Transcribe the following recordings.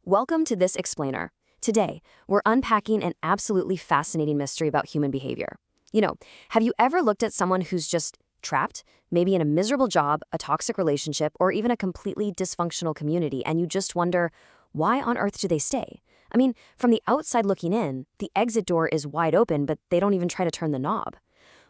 Welcome to This Explainer. Today, we're unpacking an absolutely fascinating mystery about human behavior. Have you ever looked at someone who's just trapped, maybe in a miserable job, a toxic relationship, or even a completely dysfunctional community, and you just wonder, why on earth do they stay? I mean, from the outside looking in, the exit door is wide open, but they don't even try to turn the knob.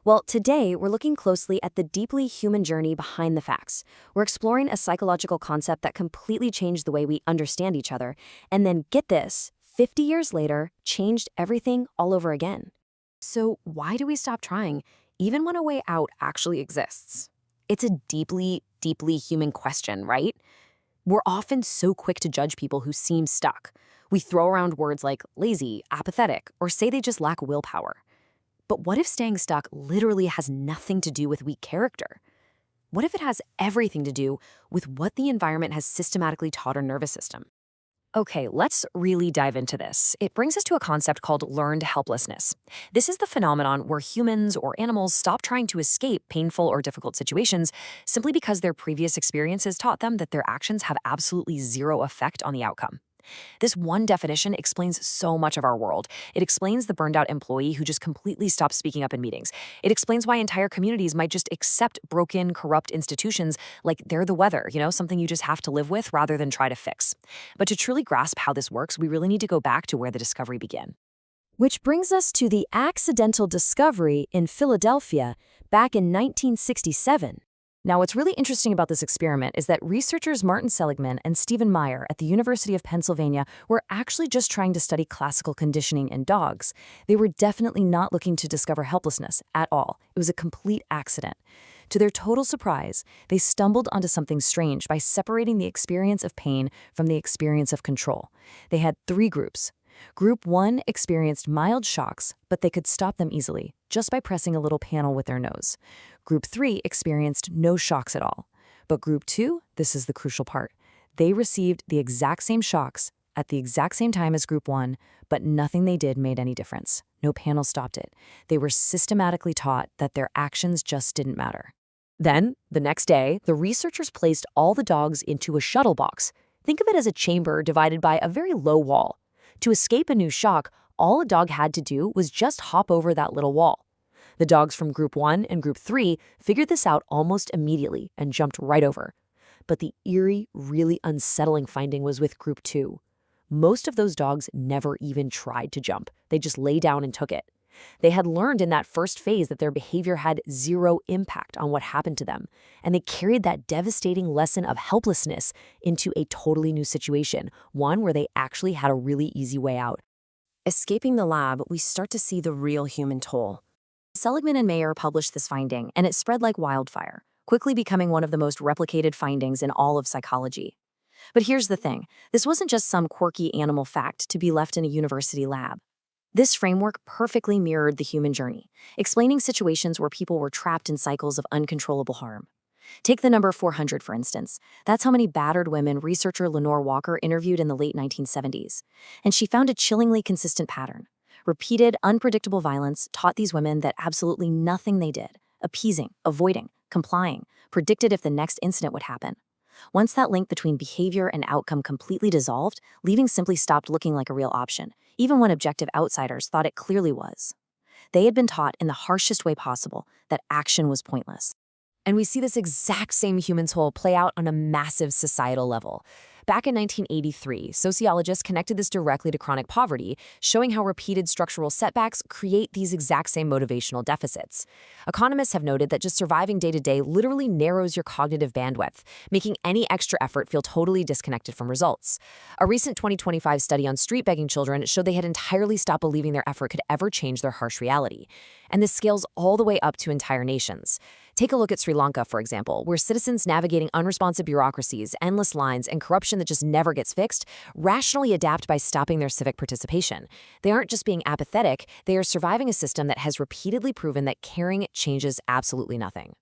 Well, today, we're looking closely at the deeply human journey behind the facts. We're exploring a psychological concept that completely changed the way we understand each other, and then, get this, 50 years later, changed everything all over again. So why do we stop trying, even when a way out actually exists? It's a deeply, deeply human question, right? We're often so quick to judge people who seem stuck. We throw around words like lazy, apathetic, or say they just lack willpower. But what if staying stuck literally has nothing to do with weak character? What if it has everything to do with what the environment has systematically taught our nervous system? Okay, let's really dive into this. It brings us to a concept called learned helplessness. This is the phenomenon where humans or animals stop trying to escape painful or difficult situations simply because their previous experiences taught them that their actions have absolutely zero effect on the outcome. This one definition explains so much of our world. It explains the burned out employee who just completely stops speaking up in meetings. It explains why entire communities might just accept broken, corrupt institutions like they're the weather, something you just have to live with rather than try to fix. But to truly grasp how this works, we really need to go back to where the discovery began. Which brings us to the accidental discovery in Philadelphia back in 1967. Now, what's really interesting about this experiment is that researchers Martin Seligman and Stephen Meyer at the University of Pennsylvania were actually just trying to study classical conditioning in dogs. They were definitely not looking to discover helplessness at all. It was a complete accident. To their total surprise, they stumbled onto something strange by separating the experience of pain from the experience of control. They had 3 groups. Group 1 experienced mild shocks, but they could stop them easily, just by pressing a little panel with their nose. Group 3 experienced no shocks at all. But Group 2, this is the crucial part, they received the exact same shocks at the exact same time as Group 1, but nothing they did made any difference. No panel stopped it. They were systematically taught that their actions just didn't matter. Then, the next day, the researchers placed all the dogs into a shuttle box. Think of it as a chamber divided by a very low wall. To escape a new shock, all a dog had to do was just hop over that little wall. The dogs from Group 1 and Group 3 figured this out almost immediately and jumped right over. But the eerie, really unsettling finding was with Group 2. Most of those dogs never even tried to jump. They just lay down and took it. They had learned in that first phase that their behavior had zero impact on what happened to them, and they carried that devastating lesson of helplessness into a totally new situation, one where they actually had a really easy way out. Escaping the lab, we start to see the real human toll. Seligman and Mayer published this finding, and it spread like wildfire, quickly becoming one of the most replicated findings in all of psychology. But here's the thing, this wasn't just some quirky animal fact to be left in a university lab. This framework perfectly mirrored the human journey, explaining situations where people were trapped in cycles of uncontrollable harm. Take the number 400, for instance. That's how many battered women researcher Lenore Walker interviewed in the late 1970s. And she found a chillingly consistent pattern. Repeated, unpredictable violence taught these women that absolutely nothing they did, appeasing, avoiding, complying, predicted if the next incident would happen. Once that link between behavior and outcome completely dissolved, leaving simply stopped looking like a real option, even when objective outsiders thought it clearly was. They had been taught in the harshest way possible that action was pointless. And we see this exact same human toll play out on a massive societal level. Back in 1983, sociologists connected this directly to chronic poverty, showing how repeated structural setbacks create these exact same motivational deficits. Economists have noted that just surviving day-to-day literally narrows your cognitive bandwidth, making any extra effort feel totally disconnected from results. A recent 2025 study on street begging children showed they had entirely stopped believing their effort could ever change their harsh reality. And this scales all the way up to entire nations. Take a look at Sri Lanka, for example, where citizens navigating unresponsive bureaucracies, endless lines, and corruption that just never gets fixed rationally adapt by stopping their civic participation. They aren't just being apathetic, they are surviving a system that has repeatedly proven that caring changes absolutely nothing.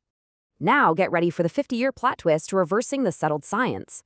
Now get ready for the 50-year plot twist reversing the settled science.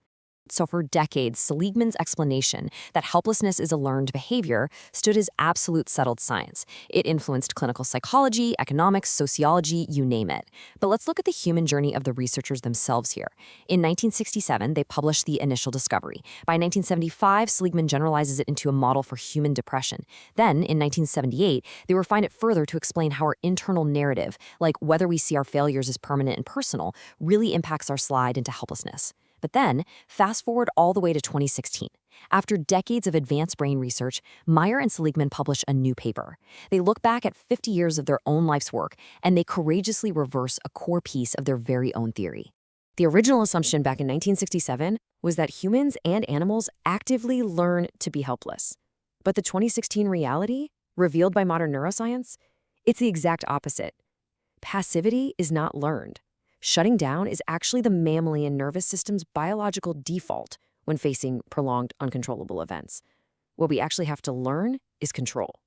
So for decades, Seligman's explanation that helplessness is a learned behavior stood as absolute settled science. It influenced clinical psychology, economics, sociology, you name it. But let's look at the human journey of the researchers themselves here. In 1967, they published the initial discovery. By 1975, Seligman generalizes it into a model for human depression. Then, in 1978, they refine it further to explain how our internal narrative, like whether we see our failures as permanent and personal, really impacts our slide into helplessness. But then, fast forward all the way to 2016. After decades of advanced brain research, Meyer and Seligman publish a new paper. They look back at 50 years of their own life's work, and they courageously reverse a core piece of their very own theory. The original assumption back in 1967 was that humans and animals actively learn to be helpless. But the 2016 reality, revealed by modern neuroscience, it's the exact opposite. Passivity is not learned. Shutting down is actually the mammalian nervous system's biological default when facing prolonged, uncontrollable events. What we actually have to learn is control.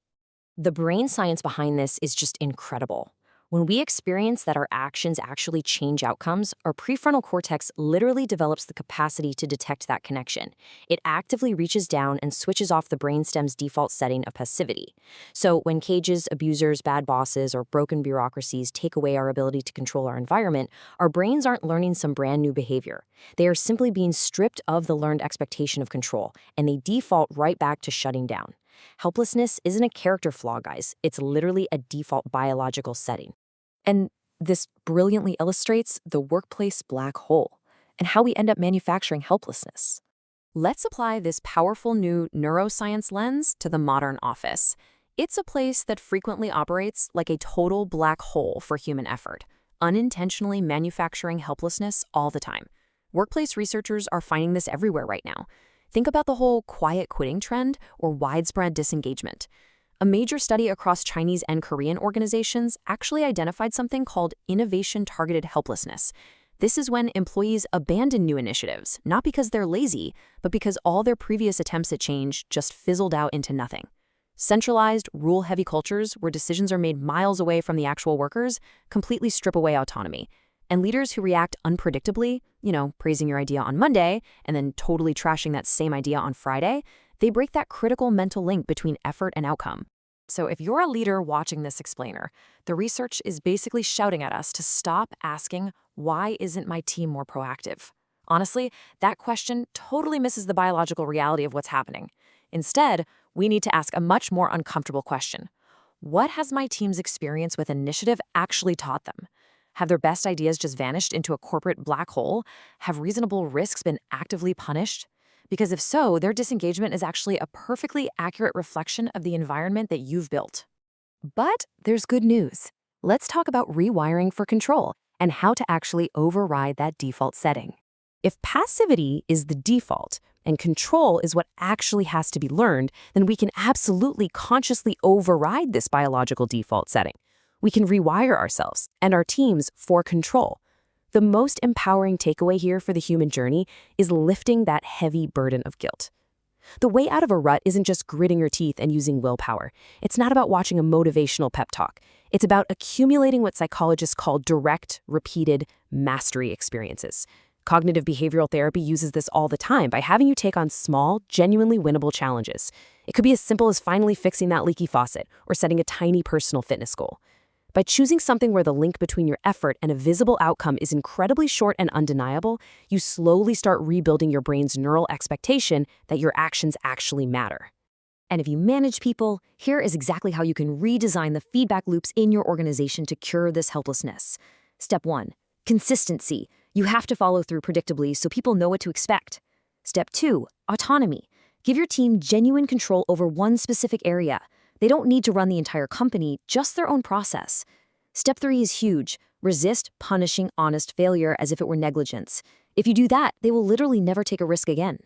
The brain science behind this is just incredible. When we experience that our actions actually change outcomes, our prefrontal cortex literally develops the capacity to detect that connection. It actively reaches down and switches off the brainstem's default setting of passivity. So when cages, abusers, bad bosses, or broken bureaucracies take away our ability to control our environment, our brains aren't learning some brand new behavior. They are simply being stripped of the learned expectation of control, and they default right back to shutting down. Helplessness isn't a character flaw, guys. It's literally a default biological setting. And this brilliantly illustrates the workplace black hole and how we end up manufacturing helplessness. Let's apply this powerful new neuroscience lens to the modern office. It's a place that frequently operates like a total black hole for human effort, unintentionally manufacturing helplessness all the time. Workplace researchers are finding this everywhere right now. Think about the whole quiet quitting trend or widespread disengagement. A major study across Chinese and Korean organizations actually identified something called innovation-targeted helplessness. This is when employees abandon new initiatives, not because they're lazy, but because all their previous attempts at change just fizzled out into nothing. Centralized, rule-heavy cultures where decisions are made miles away from the actual workers completely strip away autonomy. And leaders who react unpredictably, praising your idea on Monday and then totally trashing that same idea on Friday, they break that critical mental link between effort and outcome. So if you're a leader watching this explainer, the research is basically shouting at us to stop asking, why isn't my team more proactive? Honestly, that question totally misses the biological reality of what's happening. Instead, we need to ask a much more uncomfortable question. What has my team's experience with initiative actually taught them? Have their best ideas just vanished into a corporate black hole? Have reasonable risks been actively punished? Because if so, their disengagement is actually a perfectly accurate reflection of the environment that you've built. But there's good news. Let's talk about rewiring for control and how to actually override that default setting. If passivity is the default and control is what actually has to be learned, then we can absolutely consciously override this biological default setting. We can rewire ourselves and our teams for control. The most empowering takeaway here for the human journey is lifting that heavy burden of guilt. The way out of a rut isn't just gritting your teeth and using willpower. It's not about watching a motivational pep talk. It's about accumulating what psychologists call direct, repeated mastery experiences. Cognitive behavioral therapy uses this all the time by having you take on small, genuinely winnable challenges. It could be as simple as finally fixing that leaky faucet or setting a tiny personal fitness goal. By choosing something where the link between your effort and a visible outcome is incredibly short and undeniable, you slowly start rebuilding your brain's neural expectation that your actions actually matter. And if you manage people, here is exactly how you can redesign the feedback loops in your organization to cure this helplessness. Step 1. Consistency. You have to follow through predictably so people know what to expect. Step 2. Autonomy. Give your team genuine control over one specific area. They don't need to run the entire company, just their own process. Step 3 is huge. Resist punishing honest failure as if it were negligence. If you do that, they will literally never take a risk again.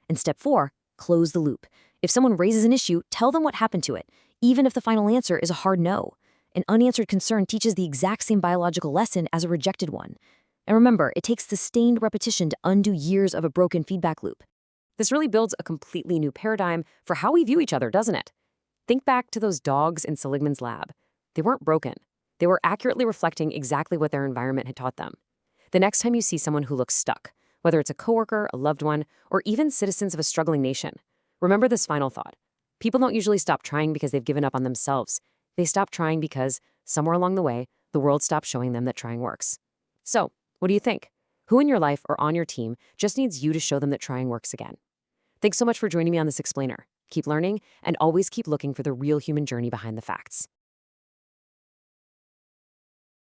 And step 4, close the loop. If someone raises an issue, tell them what happened to it, even if the final answer is a hard no. An unanswered concern teaches the exact same biological lesson as a rejected one. And remember, it takes sustained repetition to undo years of a broken feedback loop. This really builds a completely new paradigm for how we view each other, doesn't it? Think back to those dogs in Seligman's lab. They weren't broken. They were accurately reflecting exactly what their environment had taught them. The next time you see someone who looks stuck, whether it's a coworker, a loved one, or even citizens of a struggling nation. Remember this final thought. People don't usually stop trying because they've given up on themselves. They stop trying because, somewhere along the way, the world stopped showing them that trying works. So, what do you think? Who in your life or on your team just needs you to show them that trying works again? Thanks so much for joining me on this explainer. Keep learning and always keep looking for the real human journey behind the facts.